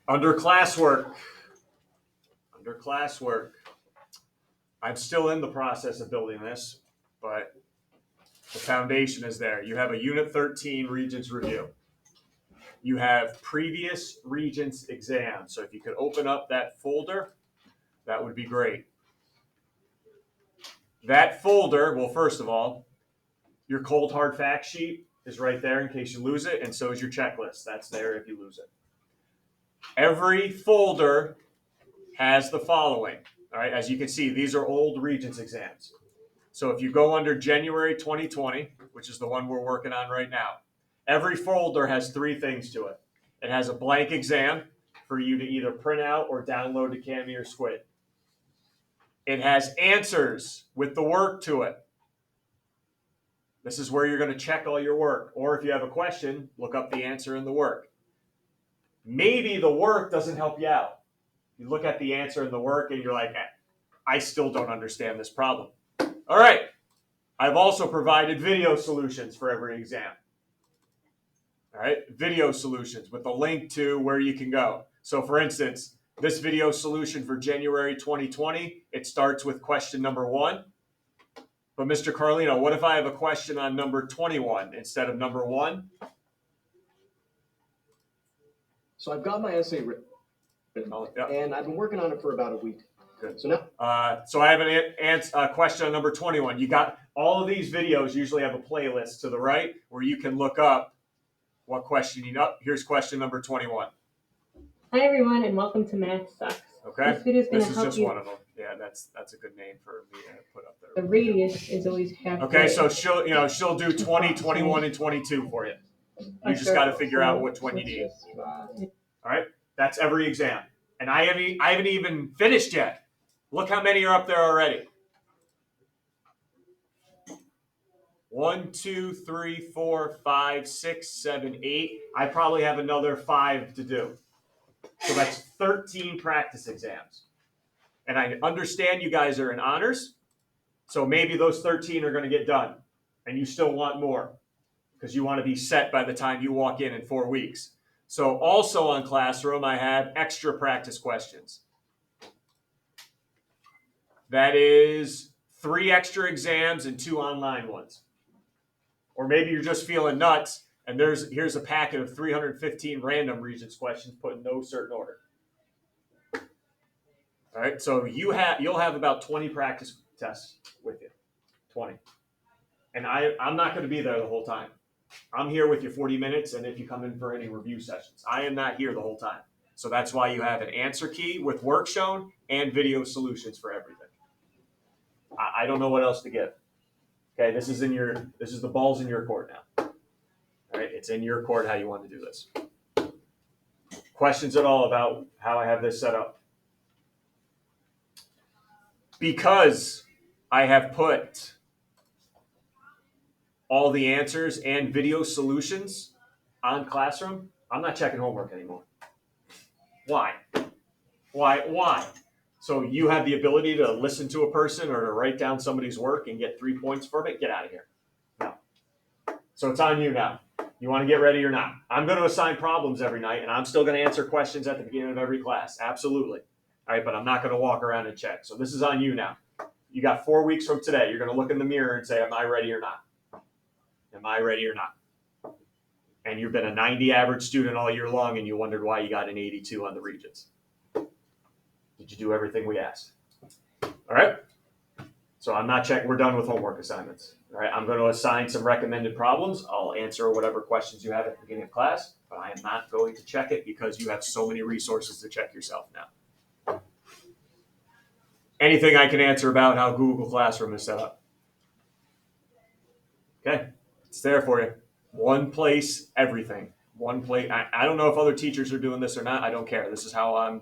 Under classwork, I'm still in the process of building this, but the foundation is there. You have a Unit 13 Regents review. You have previous Regents exams. So if you could open up that folder, that would be great. That folder, well, first of all, your cold hard fact sheet is right there in case you lose it, and so is your checklist. That's there if you lose it. Every folder has the following. All right, as you can see, these are old Regents exams. So if you go under January 2020, which is the one we're working on right now, every folder has three things to it. It has a blank exam for you to either print out or download to Cami or Squid. It has answers with the work to it. This is where you're going to check all your work. Or if you have a question, look up the answer in the work. Maybe the work doesn't help you out. You look at the answer in the work and you're like, I still don't understand this problem. All right. I've also provided video solutions for every exam. All right. Video solutions with a link to where you can go. So for instance, this video solution for January 2020, it starts with question number 1. But Mr. Carlino, what if I have a question on number 21 instead of number 1? So I've got my essay written, and I've been working on it for about a week. Good. So now, so I have a question on number 21. You got all of these videos usually have a playlist to the right where you can look up what question you know. Here's question number 21. Hi everyone, and welcome to Math Sucks. Okay. This video is going to help just you. one of them. Yeah, that's a good name for me to put up there. The radius is always half. Okay, so she'll do 20, 21, and 22 for you. You just got to figure out which one you need. All right, that's every exam, and I haven't even finished yet. Look how many are up there already. 1, 2, 3, 4, 5, 6, 7, 8. I probably have another 5 to do. So that's 13 practice exams. And I understand you guys are in honors, so maybe those 13 are going to get done, and you still want more because you want to be set by the time you walk in 4 weeks. So also on Classroom, I have extra practice questions. That is 3 extra exams and 2 online ones. Or maybe you're just feeling nuts, and here's a packet of 315 random Regents questions put in no certain order. All right, so you'll have about 20 practice tests with you, 20. And I'm not going to be there the whole time. I'm here with you 40 minutes, and if you come in for any review sessions. I am not here the whole time. So that's why you have an answer key with work shown and video solutions for everything. I don't know what else to give. Okay, this is the ball's in your court now. All right, it's in your court how you want to do this. Questions at all about how I have this set up? Because I have put all the answers and video solutions on Classroom, I'm not checking homework anymore. Why? So you have the ability to listen to a person or to write down somebody's work and get 3 points from it? Get out of here. No. So it's on you now. You want to get ready or not? I'm going to assign problems every night, and I'm still going to answer questions at the beginning of every class. Absolutely. All right, but I'm not going to walk around and check. So this is on you now. You got 4 weeks from today. You're going to look in the mirror and say, am I ready or not? Am I ready or not? And you've been a 90 average student all year long, and you wondered why you got an 82 on the Regents. Did you do everything we asked? All right. So I'm not checking. We're done with homework assignments. All right. I'm going to assign some recommended problems. I'll answer whatever questions you have at the beginning of class, but I am not going to check it because you have so many resources to check yourself now. Anything I can answer about how Google Classroom is set up. Okay. It's there for you. One place, everything. One place. I don't know if other teachers are doing this or not. I don't care. This is how I'm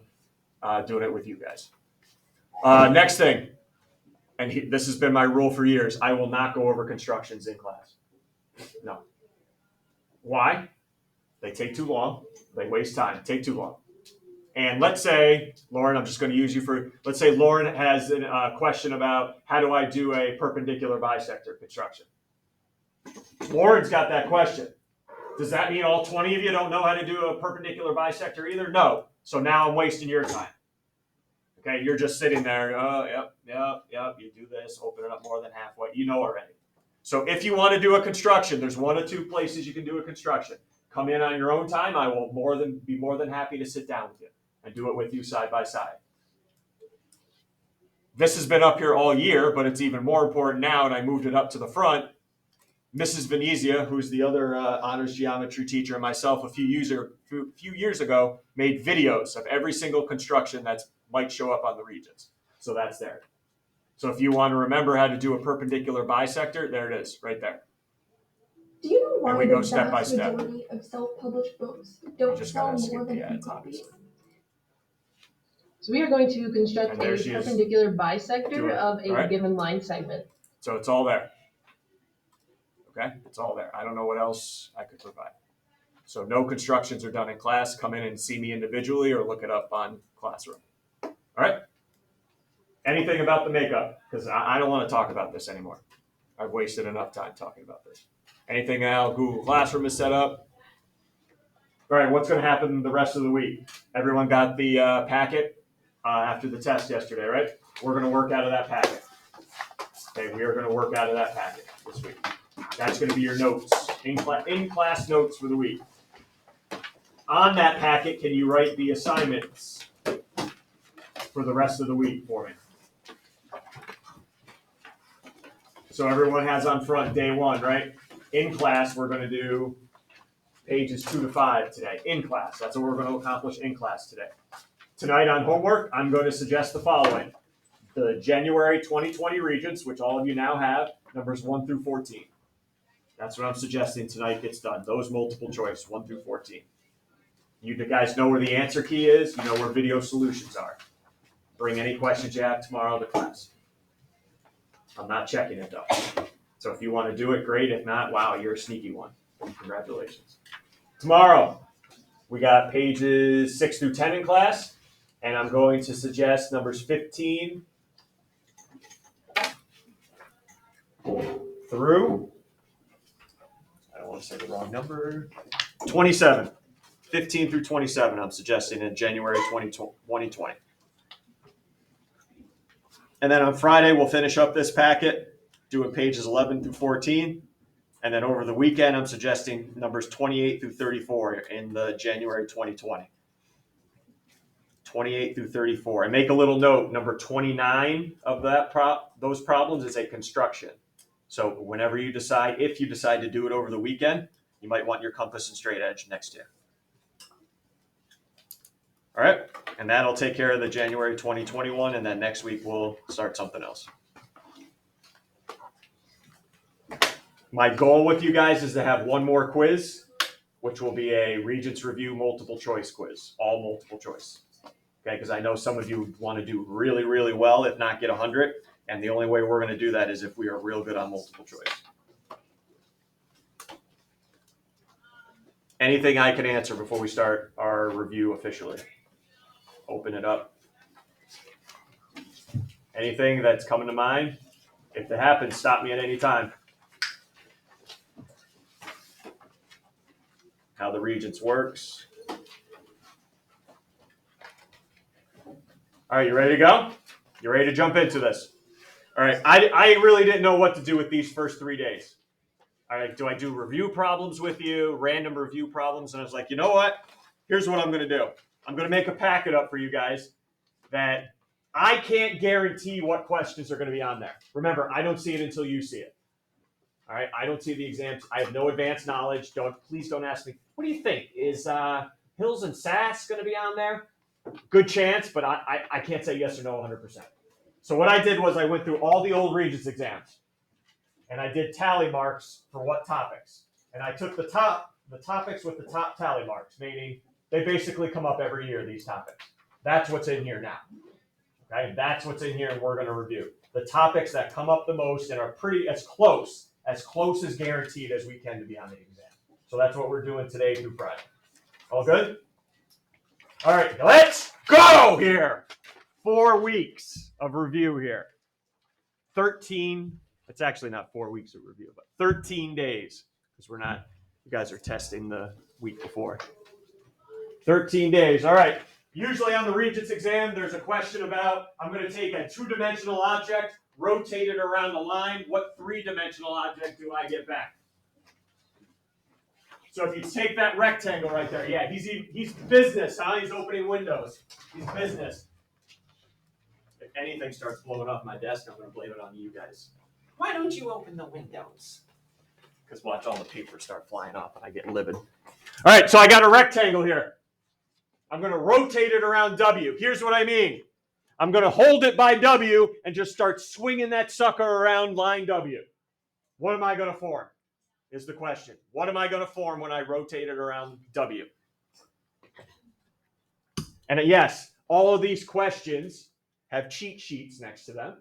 doing it with you guys. Next thing, and this has been my rule for years, I will not go over constructions in class. No. Why? They take too long. They waste time. Take too long. And let's say, Lauren, I'm just going to use you let's say Lauren has a question about how do I do a perpendicular bisector construction. Lauren's got that question. Does that mean all 20 of you don't know how to do a perpendicular bisector either? No. So now I'm wasting your time. Okay, you're just sitting there. Oh, yep. You do this, open it up more than halfway. You know already. So if you want to do a construction, there's 1 or 2 places you can do a construction. Come in on your own time. I will be more than happy to sit down with you and do it with you side by side. This has been up here all year, but it's even more important now, and I moved it up to the front. Mrs. Venezia, who's the other honors geometry teacher, and myself a few years ago made videos of every single construction that might show up on the Regents. So that's there. So if you want to remember how to do a perpendicular bisector, there it is, right there. Do you know And why we the go step by vast step. majority of self-published books don't just sell gotta more skip than the 2 ads, copies? obviously. So we are going to construct And a there she is. perpendicular Do bisector it. of a All right. given line segment. So it's all there. Okay, it's all there. I don't know what else I could provide. So no constructions are done in class. Come in and see me individually or look it up on Classroom. All right? Anything about the makeup? Because I don't want to talk about this anymore. I've wasted enough time talking about this. Anything how Google Classroom is set up? All right, what's going to happen the rest of the week? Everyone got the packet after the test yesterday, right? We're going to work out of that packet. Okay, we are going to work out of that packet this week. That's going to be your notes, in-class notes for the week. On that packet, can you write the assignments for the rest of the week for me? So everyone has on front day 1, right? In class, we're going to do pages 2 to 5 today. In class, that's what we're going to accomplish in class today. Tonight on homework, I'm going to suggest the following. The January 2020 Regents, which all of you now have, numbers 1 through 14. That's what I'm suggesting tonight gets done. Those multiple choice, 1 through 14. You guys know where the answer key is. You know where video solutions are. Bring any questions you have tomorrow to class. I'm not checking it though. So if you want to do it, great. If not, wow, you're a sneaky one. Congratulations. Tomorrow, we got pages 6 through 10 in class, and I'm going to suggest numbers 15 through, I don't want to say the wrong number, 27. 15 through 27, I'm suggesting in January 2020. And then on Friday, we'll finish up this packet, doing pages 11 through 14. And then over the weekend, I'm suggesting numbers 28 through 34 in the January 2020. 28 through 34. And make a little note, number 29 of those problems is a construction. So whenever you decide, if you decide to do it over the weekend, you might want your compass and straight edge next to you. All right, and that'll take care of the January 2021, and then next week we'll start something else. My goal with you guys is to have one more quiz, which will be a Regents Review multiple choice quiz, all multiple choice. Okay, because I know some of you want to do really, really well, if not get 100, and the only way we're going to do that is if we are real good on multiple choice. Anything I can answer before we start our review officially? Open it up. Anything that's coming to mind? If it happens, stop me at any time. How the Regents works. All right, you ready to go? You ready to jump into this? All right, I really didn't know what to do with these first 3 days. All right, do I do review problems with you, random review problems? And I was like, you know what? Here's what I'm going to do. I'm going to make a packet up for you guys that I can't guarantee what questions are going to be on there. Remember, I don't see it until you see it. All right, I don't see the exams. I have no advanced knowledge. Please don't ask me. What do you think? Is Hills and Sass going to be on there? Good chance, but I can't say yes or no 100%. So what I did was I went through all the old Regents exams, and I did tally marks for what topics. And I took the topics with the top tally marks, meaning they basically come up every year, these topics. That's what's in here now. Okay, that's what's in here, and we're going to review the topics that come up the most and are pretty as close as guaranteed as we can to be on the exam. So that's what we're doing today through Friday. All good? All right, let's go here. 4 weeks of review here. 13, it's actually not 4 weeks of review, but 13 days, because you guys are testing the week before. 13 days. All right, Usually on the Regents exam, there's a question about, I'm going to take a two-dimensional object, rotate it around the line. What three-dimensional object do I get back? So if you take that rectangle right there, yeah, he's business, huh? He's opening windows. He's business. If anything starts blowing off my desk, I'm going to blame it on you guys. Why don't you open the windows? Because watch all the paper start flying off and I get livid. All right, so I got a rectangle here. I'm going to rotate it around W. Here's what I mean. I'm going to hold it by W and just start swinging that sucker around line W. What am I going to form? Is the question. What am I going to form when I rotate it around W? And yes, all of these questions have cheat sheets next to them,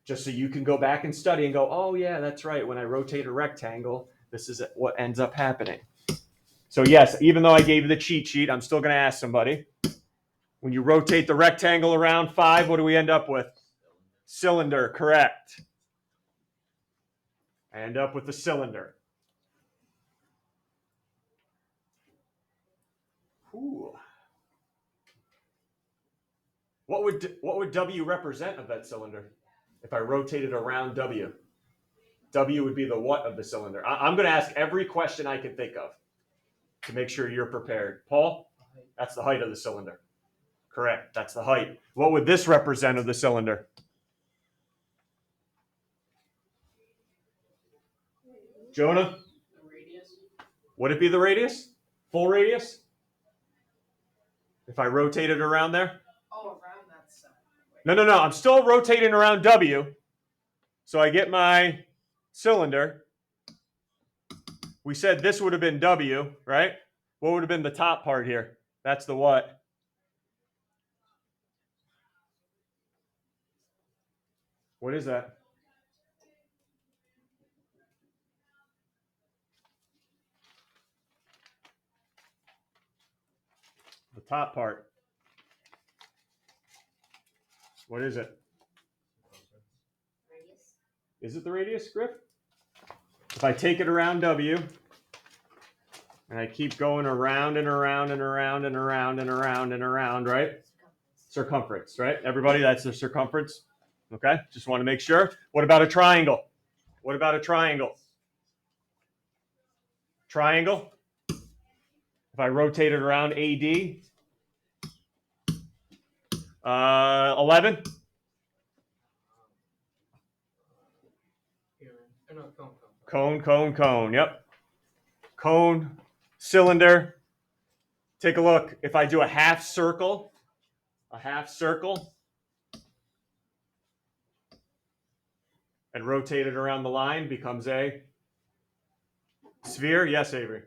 just so you can go back and study and go, oh yeah, that's right. When I rotate a rectangle, this is what ends up happening. So yes, even though I gave you the cheat sheet, I'm still going to ask somebody. When you rotate the rectangle around 5, what do we end up with? Cylinder, correct. I end up with the cylinder. Ooh. What would W represent of that cylinder if I rotated around W? W would be the what of the cylinder? I'm going to ask every question I can think of to make sure you're prepared. Paul, that's the height of the cylinder. Correct, that's the height. What would this represent of the cylinder? Jonah? The radius? Would it be the radius? Full radius? If I rotate it around there? Oh, around that side. No. I'm still rotating around W. So I get my cylinder. We said this would have been W, right? What would have been the top part here? That's the what? What is that? The top part. What is it? Radius. Is it the radius, Griff? If I take it around W, and I keep going around and around and around and around and around and around, right? Circumference, right? Everybody, that's the circumference. Okay, just want to make sure. What about a triangle? What about a triangle? Triangle. If I rotate it around AD, 11. Cone. Yep. Cone, cylinder. Take a look. If I do a half circle, and rotate it around the line, becomes a sphere. Yes, Avery.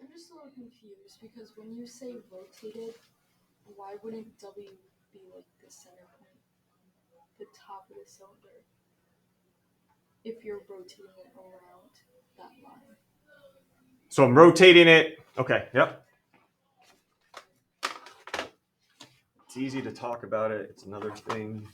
I'm just a little confused because when you say rotated, why wouldn't W be like the center point, the top of the cylinder, if you're rotating it around that line? So I'm rotating it. Okay, yep. It's easy to talk about it. It's another thing.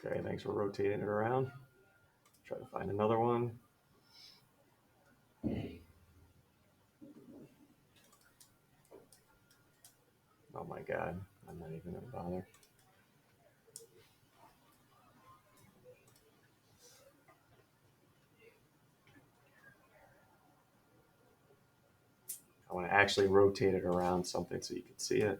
Okay, thanks for rotating it around. Try to find another one. Oh my God, I'm not even gonna bother. I want to actually rotate it around something so you can see it.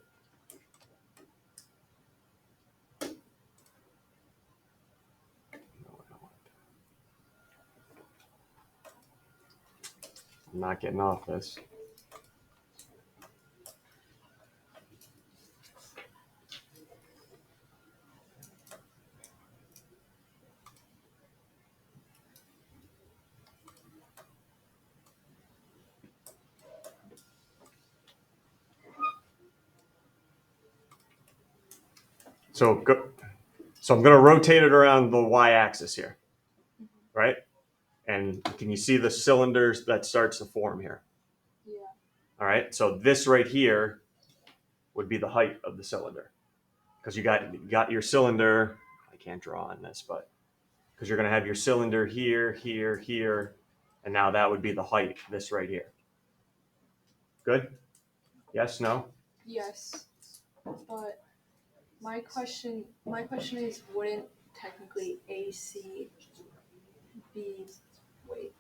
I'm not getting off this. So I'm going to rotate it around the y-axis here, right? And can you see the cylinders that starts to form here? Yeah. All right. So this right here would be the height of the cylinder, because you got your cylinder. I can't draw on this, but because you're going to have your cylinder here, here, here, and now that would be the height. This right here. Good. Yes. No. Yes. But my question is, wouldn't technically AC be wait?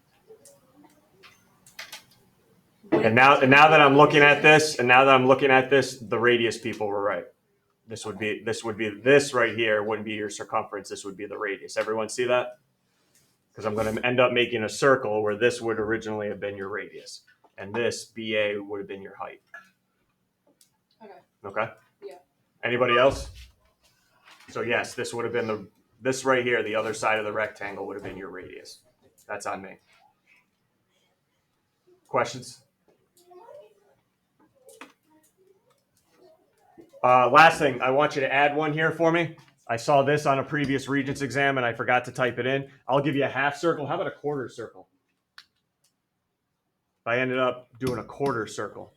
And now that I'm looking at this, the radius people were right. This would be this right here wouldn't be your circumference. This would be the radius. Everyone see that? Because I'm going to end up making a circle where this would originally have been your radius, and this BA would have been your height. Okay. Okay. Yeah. Anybody else? So yes, this would have been this right here. The other side of the rectangle would have been your radius. That's on me. Questions? Last thing, I want you to add one here for me. I saw this on a previous Regents exam and I forgot to type it in. I'll give you a half circle. How about a quarter circle? I ended up doing a quarter circle.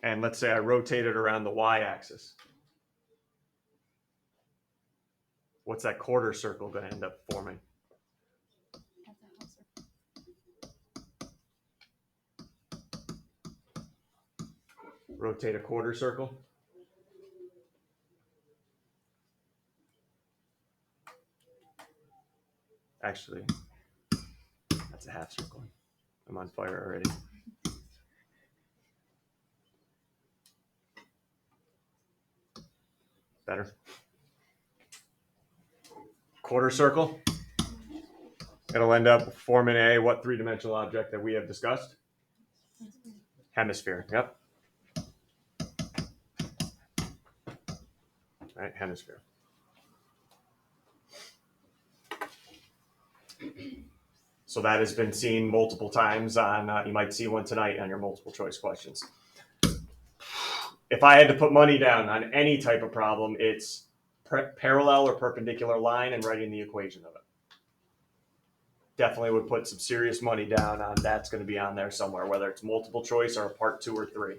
And let's say I rotate it around the y-axis. What's that quarter circle going to end up forming? Rotate a quarter circle. Actually, that's a half circle. I'm on fire already. Better. Quarter circle. It'll end up forming what three-dimensional object that we have discussed? Hemisphere. Yep. All right, hemisphere. So that has been seen multiple times on, you might see one tonight on your multiple choice questions. If I had to put money down on any type of problem, it's parallel or perpendicular line and writing the equation of it. Definitely would put some serious money down on that's going to be on there somewhere, whether it's multiple choice or a part 2 or 3.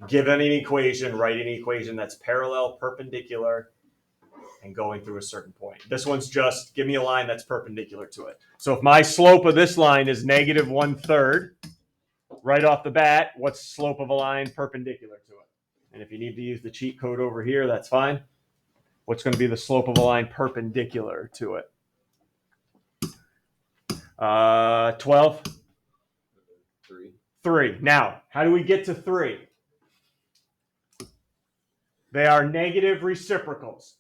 Given an equation, write an equation that's parallel, perpendicular, and going through a certain point. This one's just give me a line that's perpendicular to it. So if my slope of this line is negative 1/3, right off the bat, what's the slope of a line perpendicular to it? And if you need to use the cheat code over here, that's fine. What's going to be the slope of a line perpendicular to it? 12? 3. Now, how do we get to 3? They are negative reciprocals.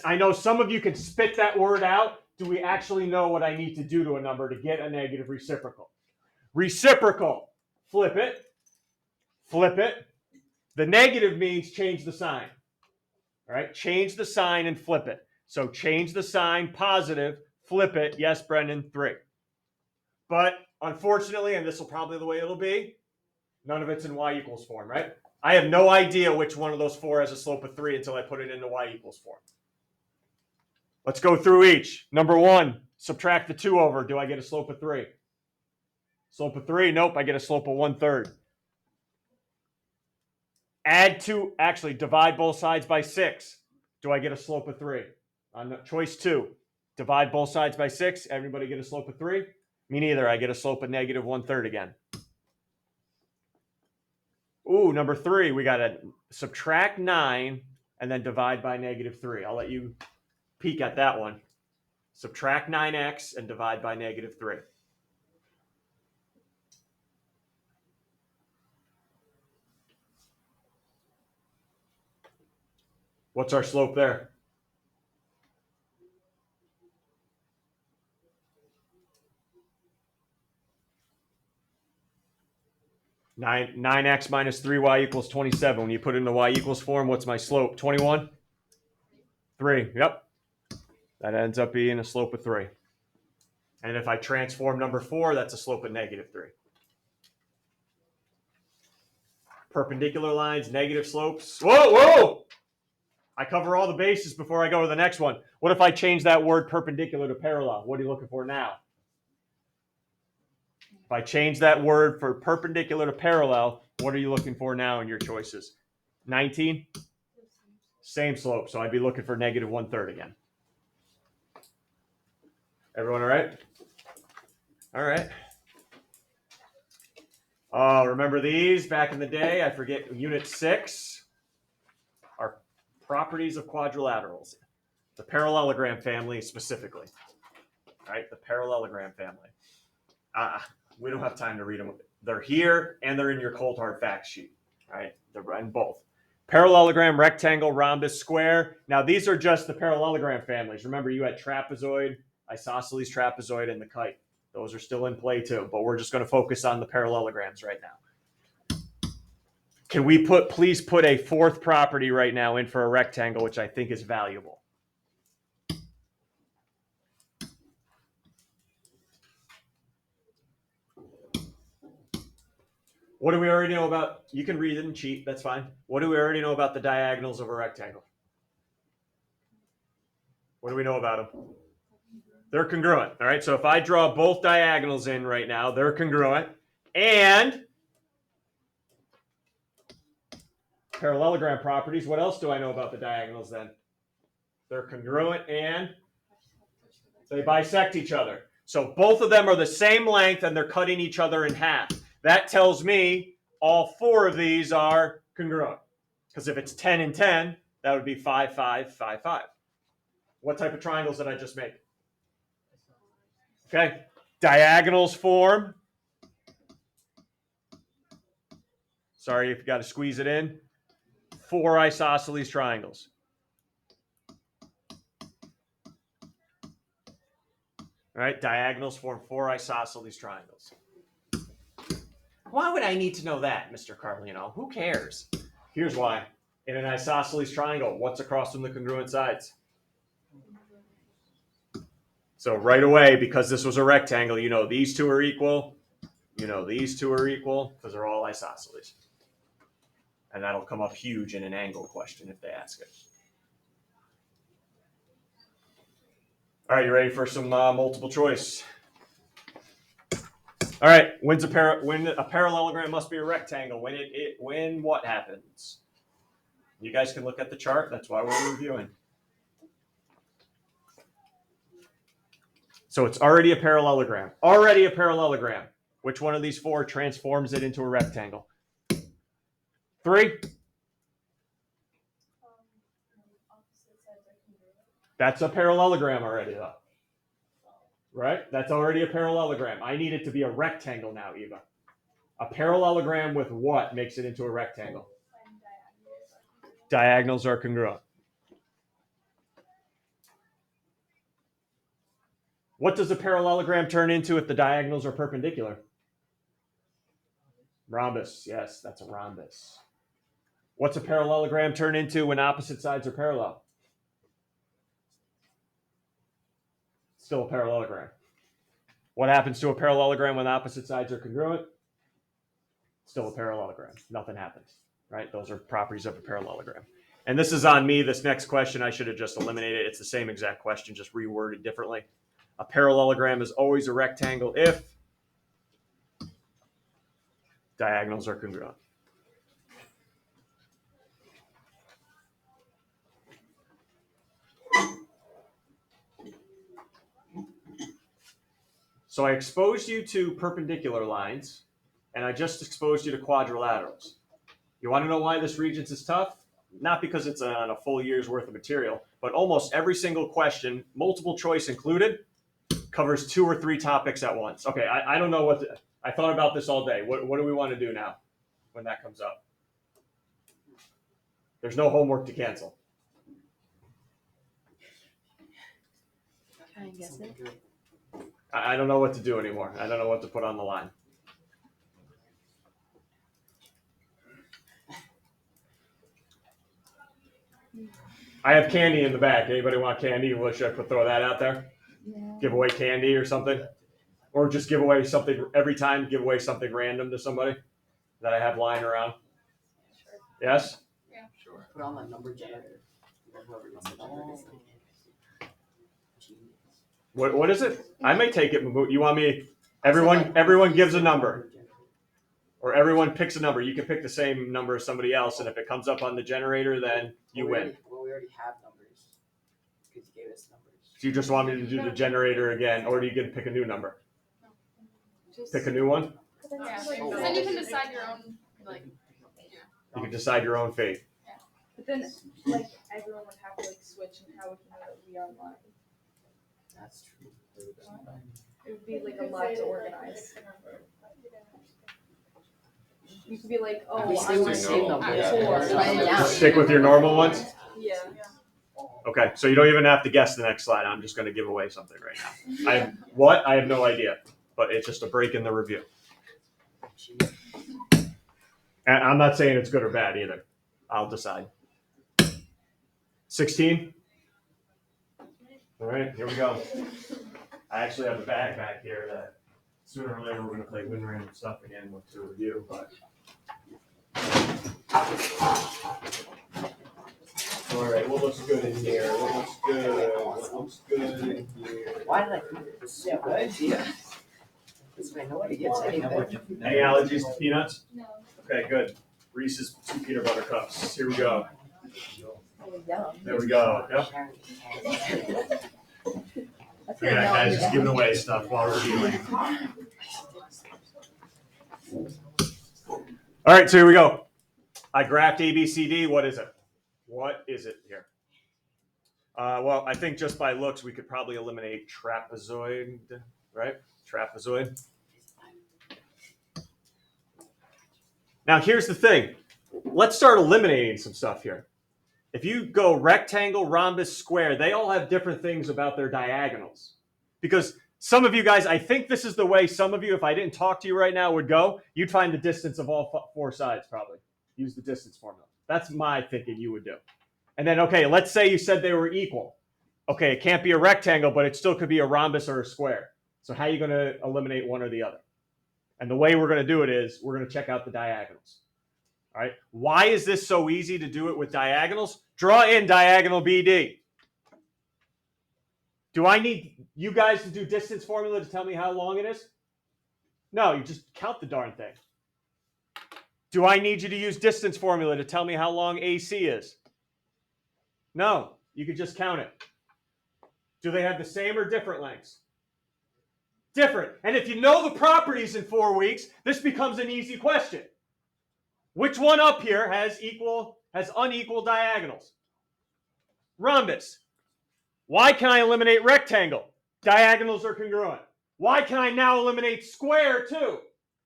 I know some of you can spit that word out. Do we actually know what I need to do to a number to get a negative reciprocal? Reciprocal. Flip it. Flip it. The negative means change the sign. All right, change the sign and flip it. So change the sign, positive, flip it. Yes, Brendan, 3. But unfortunately, and this will probably be the way it'll be, none of it's in y equals form, right? I have no idea which one of those 4 has a slope of 3 until I put it into y equals form. Let's go through each. Number 1, subtract the 2 over. Do I get a slope of 3? Slope of 3? Nope, I get a slope of 1/3. Add 2, actually divide both sides by 6. Do I get a slope of 3? On choice 2, divide both sides by 6. Everybody get a slope of 3? Me neither. I get a slope of negative 1/3 again. Ooh, number 3, we got to subtract 9 and then divide by negative 3. I'll let you peek at that one. Subtract 9x and divide by negative 3. What's our slope there? Nine x minus 3y equals 27. When you put it in the y equals form, what's my slope? 21? 3. Yep. That ends up being a slope of 3. And if I transform number 4, that's a slope of negative 3. Perpendicular lines, negative slopes. Whoa, whoa! I cover all the bases before I go to the next one. What if I change that word perpendicular to parallel? What are you looking for now? If I change that word for perpendicular to parallel, what are you looking for now in your choices? 19? Same slope, so I'd be looking for negative 1/3 again. Everyone all right? All right. Oh, remember these back in the day? I forget, Unit 6 are properties of quadrilaterals. The parallelogram family specifically. Right? The parallelogram family. We don't have time to read them. They're here and they're in your cold hard fact sheet. Right? They're in both. Parallelogram, rectangle, rhombus, square. Now these are just the parallelogram families. Remember you had trapezoid, isosceles trapezoid, and the kite. Those are still in play too, but we're just going to focus on the parallelograms right now. Can we please put a 4th property right now in for a rectangle, which I think is valuable? What do we already know about? You can read it and cheat, that's fine. What do we already know about the diagonals of a rectangle? What do we know about them? They're congruent, all right? So if I draw both diagonals in right now, they're congruent. And parallelogram properties, what else do I know about the diagonals then? They're congruent and they bisect each other. So both of them are the same length and they're cutting each other in half. That tells me all 4 of these are congruent. Because if it's 10 and 10, that would be 5, 5, 5, 5. What type of triangles did I just make? Okay, diagonals form. Sorry if you got to squeeze it in. 4 isosceles triangles. All right, diagonals form 4 isosceles triangles. Why would I need to know that, Mr. Carlino? Who cares? Here's why. In an isosceles triangle, what's across from the congruent sides? So right away, because this was a rectangle, you know these 2 are equal. You know these 2 are equal because they're all isosceles. And that'll come up huge in an angle question if they ask it. All right, you ready for some multiple choice? All right, when a parallelogram must be a rectangle? When what happens? You guys can look at the chart. That's why we're reviewing. So it's already a parallelogram. Already a parallelogram. Which one of these 4 transforms it into a rectangle? 3? That's a parallelogram already, though. Right? That's already a parallelogram. I need it to be a rectangle now, Eva. A parallelogram with what makes it into a rectangle? Diagonals are congruent. What does a parallelogram turn into if the diagonals are perpendicular? Rhombus. Yes, that's a rhombus. What's a parallelogram turn into when opposite sides are parallel? Still a parallelogram. What happens to a parallelogram when opposite sides are congruent? Still a parallelogram. Nothing happens, right? Those are properties of a parallelogram. And this is on me. This next question, I should have just eliminated. It's the same exact question, just reworded differently. A parallelogram is always a rectangle if diagonals are congruent. So I exposed you to perpendicular lines, and I just exposed you to quadrilaterals. You want to know why this Regents is tough? Not because it's on a full year's worth of material, but almost every single question, multiple choice included, covers 2 or 3 topics at once. Okay, I don't know I thought about this all day. What do we want to do now when that comes up? There's no homework to cancel. Try and guess it. I don't know what to do anymore. I don't know what to put on the line. I have candy in the back. Anybody want candy? Should I throw that out there? Yeah. Give away candy or something? Or just give away something every time, give away something random to somebody that I have lying around. Sure. Yes? Sure. Put on that number generator. Whoever gets the number is like, genius. What is it? I may take it. You want me? Everyone gives a number, or everyone picks a number. You can pick the same number as somebody else, and if it comes up on the generator, then you win. Well, we already have numbers because you gave us numbers. So you just want me to do the generator again, or do you get to pick a new number? Just Pick a new one. yeah. Because then you can decide your own like. You can decide your own fate. But then like everyone would have to like switch, and how would you know that we are online? That's true. It would be like a lot to organize. You could be like, oh, We I still want do to same do numbers. 4. Write it down. Stick with your normal ones. Yeah. Okay, so you don't even have to guess the next slide. I'm just going to give away something right now. I have no idea, but it's just a break in the review. And I'm not saying it's good or bad either. I'll decide. 16. All right, here we go. I actually have a bag back here that sooner or later we're going to play win random stuff again to review, but. All right, what looks good in here? What looks good? What looks good in here? Why did I do this? Yeah, good idea. This way nobody gets anything. Any allergies to peanuts? No. Okay, good. Reese's 2 peanut butter cups. Here we go. Oh, yum. There we go. Yep. That's Yeah, gonna guys, melt just giving away stuff while we're dealing. All right, so here we go. I graphed ABCD. What is it? What is it here? Well, I think just by looks, we could probably eliminate trapezoid, right? Trapezoid. Now, here's the thing. Let's start eliminating some stuff here. If you go rectangle, rhombus, square, they all have different things about their diagonals. Because some of you guys, I think this is the way some of you, if I didn't talk to you right now, would go. You'd find the distance of all 4 sides, probably. Use the distance formula. That's my thinking you would do. And then, okay, let's say you said they were equal. Okay, it can't be a rectangle, but it still could be a rhombus or a square. So how are you going to eliminate one or the other? And the way we're going to do it is we're going to check out the diagonals. All right. Why is this so easy to do it with diagonals? Draw in diagonal BD. Do I need you guys to do distance formula to tell me how long it is? No, you just count the darn thing. Do I need you to use distance formula to tell me how long AC is? No, you could just count it. Do they have the same or different lengths? Different. And if you know the properties in 4 weeks, this becomes an easy question. Which one up here has unequal diagonals? Rhombus. Why can I eliminate rectangle? Diagonals are congruent. Why can I now eliminate square too?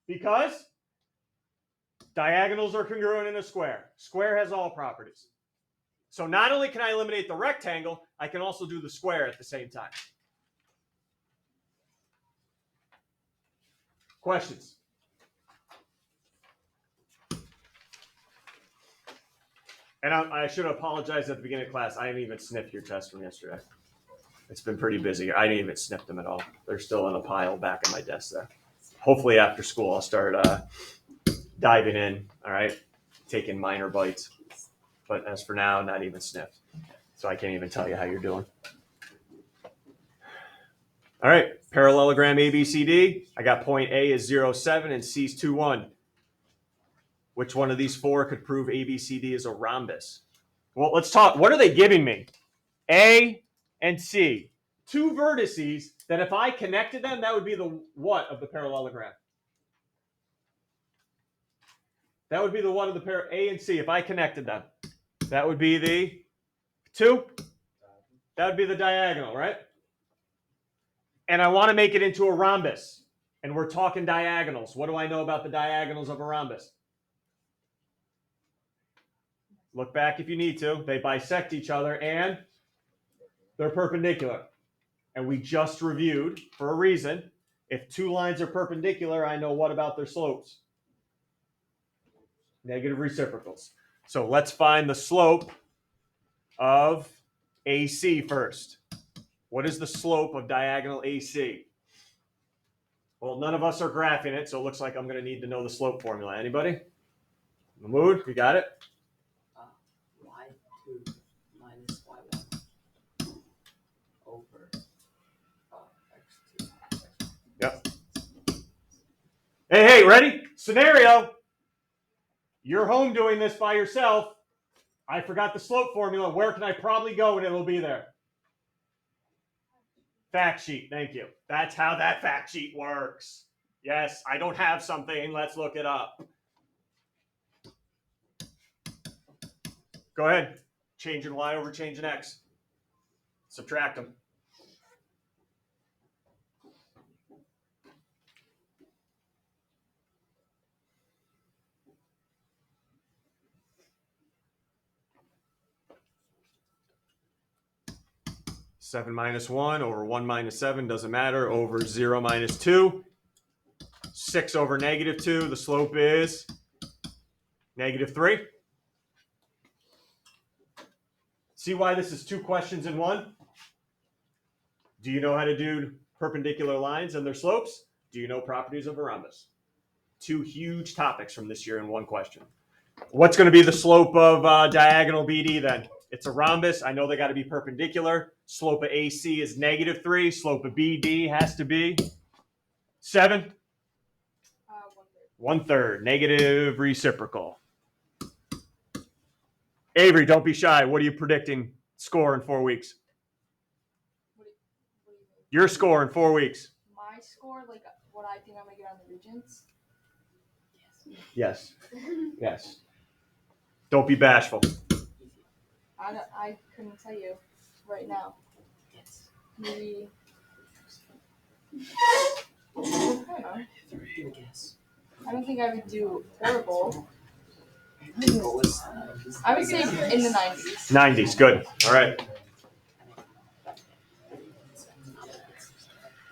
Because diagonals are congruent in a square. Square has all properties. So not only can I eliminate the rectangle, I can also do the square at the same time. Questions? And I should apologize at the beginning of class. I didn't even sniff your test from yesterday. It's been pretty busy. I didn't even sniff them at all. They're still in a pile back in my desk there. Hopefully after school I'll start diving in, all right? Taking minor bites. But as for now, not even sniffed. So I can't even tell you how you're doing. All right, parallelogram ABCD. I got point A is 0, 7 and C is 2, 1. Which one of these 4 could prove ABCD is a rhombus? Well, let's talk. What are they giving me? A and C. 2 vertices that if I connected them, that would be the what of the parallelogram? That would be the what of the A and C if I connected them. That would be the 2. That would be the diagonal, right? And I want to make it into a rhombus. And we're talking diagonals. What do I know about the diagonals of a rhombus? Look back if you need to. They bisect each other and they're perpendicular. And we just reviewed, for a reason, if 2 lines are perpendicular, I know what about their slopes? Negative reciprocals. So let's find the slope of AC first. What is the slope of diagonal AC? Well, none of us are graphing it, so it looks like I'm going to need to know the slope formula. Anybody? Mahmood, you got it? y2 minus y1 over x2. Yep. Hey, ready? Scenario. You're home doing this by yourself. I forgot the slope formula. Where can I probably go and it'll be there? Fact sheet. Thank you. That's how that fact sheet works. Yes, I don't have something. Let's look it up. Go ahead. Changing y over changing x. Subtract them. Seven minus 1 over 1 minus 7 doesn't matter. Over 0 minus 2. 6 over negative 2. The slope is negative 3. See why this is 2 questions in one? Do you know how to do perpendicular lines and their slopes? Do you know properties of a rhombus? 2 huge topics from this year in one question. What's going to be the slope of diagonal BD then? It's a rhombus. I know they got to be perpendicular. Slope of AC is negative 3. Slope of BD has to be 7. 1/3. Negative reciprocal. Avery, don't be shy. What are you predicting score in 4 weeks? What do you mean? Your score in 4 weeks. My score, like what I think I'm gonna get on the Regents. Yes. Yes. Don't be bashful. I couldn't tell you right now. Maybe. I don't know. I don't think I would do horrible. I would say in the 90s. 90s. Good. All right.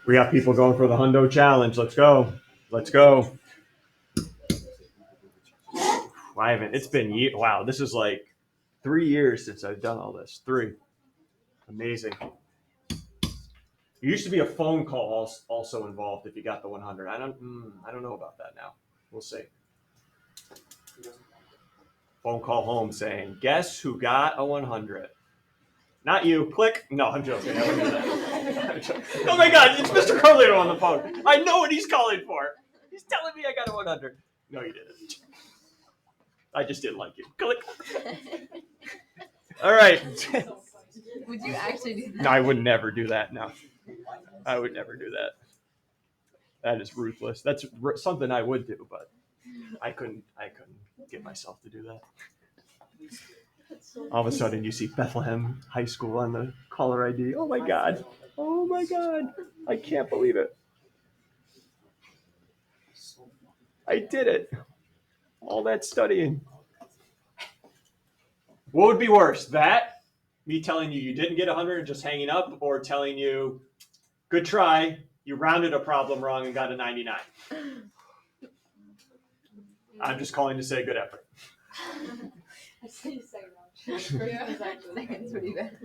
We got people going for the Hundo Challenge. Let's go. Let's go. I haven't. It's been wow. This is like 3 years since I've done all this. 3. Amazing. There used to be a phone call also involved if you got the 100. I don't know about that now. We'll see. Phone call home saying, "Guess who got a 100?" Not you. Click. No, I'm joking. I wouldn't do that. Oh my God, it's Mr. Carlito on the phone. I know what he's calling for. He's telling me I got a 100. No, you didn't. I just didn't like you. Click. All right. Would you actually do that? No, I would never do that. No, I would never do that. That is ruthless. That's something I would do, but I couldn't get myself to do that. All of a sudden, you see Bethlehem High School on the caller ID. Oh my God. Oh my God. I can't believe it. I did it. All that studying. What would be worse? That, me telling you didn't get 100 and just hanging up, or telling you, good try, you rounded a problem wrong and got a 99? I'm just calling to say good effort. I say second one. Second's pretty bad.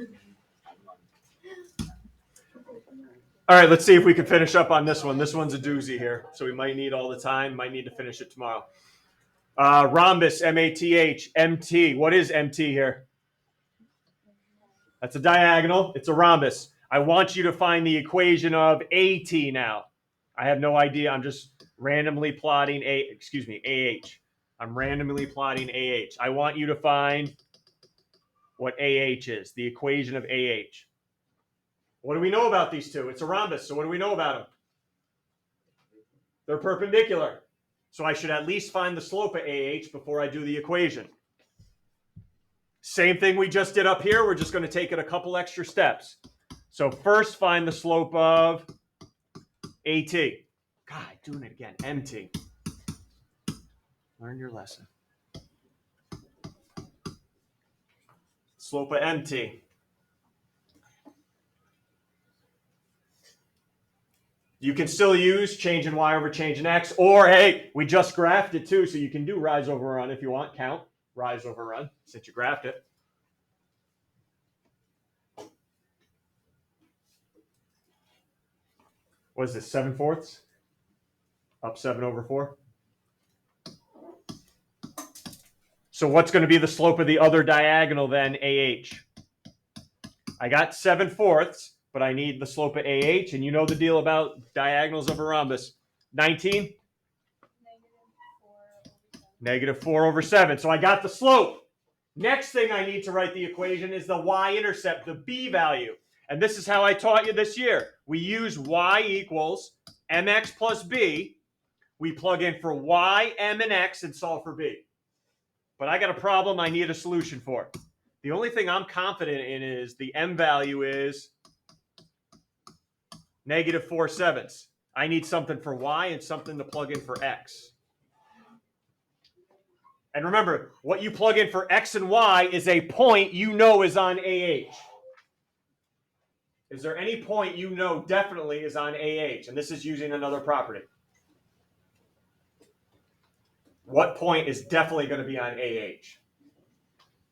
All right, let's see if we can finish up on this one. This one's a doozy here, so we might need all the time. Might need to finish it tomorrow. Rhombus, M-A-T-H, M-T. What is M-T here? That's a diagonal. It's a rhombus. I want you to find the equation of A-T now. I have no idea. I'm just randomly plotting A-H. I'm randomly plotting A-H. I want you to find what A-H is, the equation of A-H. What do we know about these two? It's a rhombus, so what do we know about them? They're perpendicular. So I should at least find the slope of AH before I do the equation. Same thing we just did up here. We're just going to take it a couple extra steps. So first find the slope of AT. God, doing it again. MT. Learn your lesson. Slope of MT. You can still use change in y over change in x, or hey, we just graphed it too, so you can do rise over run if you want. Count rise over run since you graphed it. What is this, 7/4? Up 7 over 4. So what's going to be the slope of the other diagonal then, AH? I got 7/4, but I need the slope of AH, and you know the deal about diagonals of a rhombus. 19? -4 over 7. So I got the slope. Next thing I need to write the equation is the y-intercept, the b value. And this is how I taught you this year. We use y equals mx plus b. We plug in for y, m, and x and solve for b. But I got a problem I need a solution for. The only thing I'm confident in is the m value is -4/7. I need something for y and something to plug in for x. And remember, what you plug in for x and y is a point you know is on AH. Is there any point you know definitely is on AH? And this is using another property. What point is definitely going to be on AH?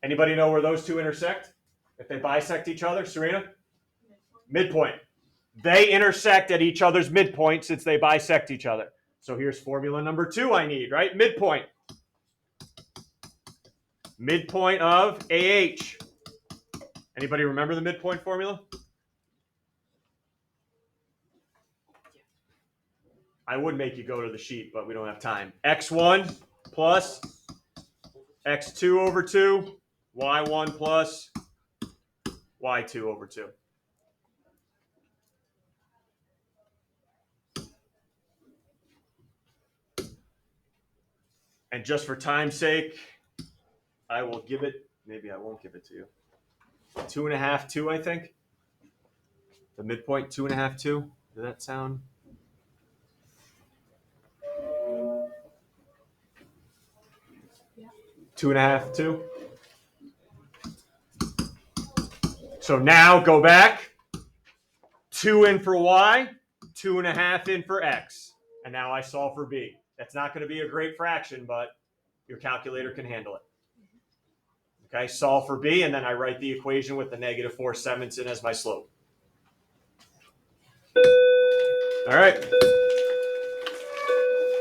Anybody know where those two intersect? If they bisect each other, Serena? Midpoint. They intersect at each other's midpoint since they bisect each other. So here's formula number 2 I need, right? Midpoint. Midpoint of AH. Anybody remember the midpoint formula? I would make you go to the sheet, but we don't have time. x1 plus x2 over 2, y1 plus y2 over 2. And just for time's sake, I will give it, maybe I won't give it to you. 2.5, 2, I think. The midpoint, 2.5, 2. Does that sound? Yeah. 2.5, 2. So now go back. 2 in for y, 2.5 in for x. And now I solve for b. That's not going to be a great fraction, but your calculator can handle it. Okay, solve for b, and then I write the equation with the -4/7 in as my slope. All right.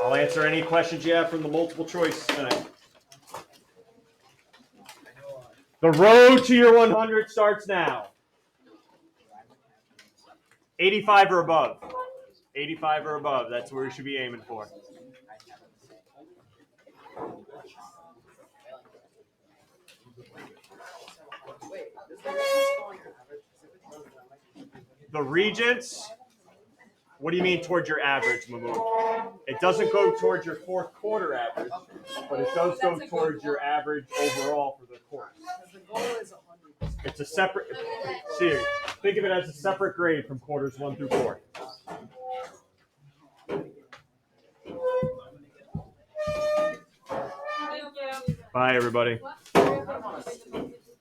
I'll answer any questions you have from the multiple choice tonight. The road to your 100 starts now. 85 or above. 85 or above. That's where you should be aiming for. The Regents, what do you mean towards your average, Mahmood? It doesn't go towards your 4th quarter average, but it does go towards your average overall for the course. It's a separate, see, think of it as a separate grade from quarters 1 through 4. Bye, everybody.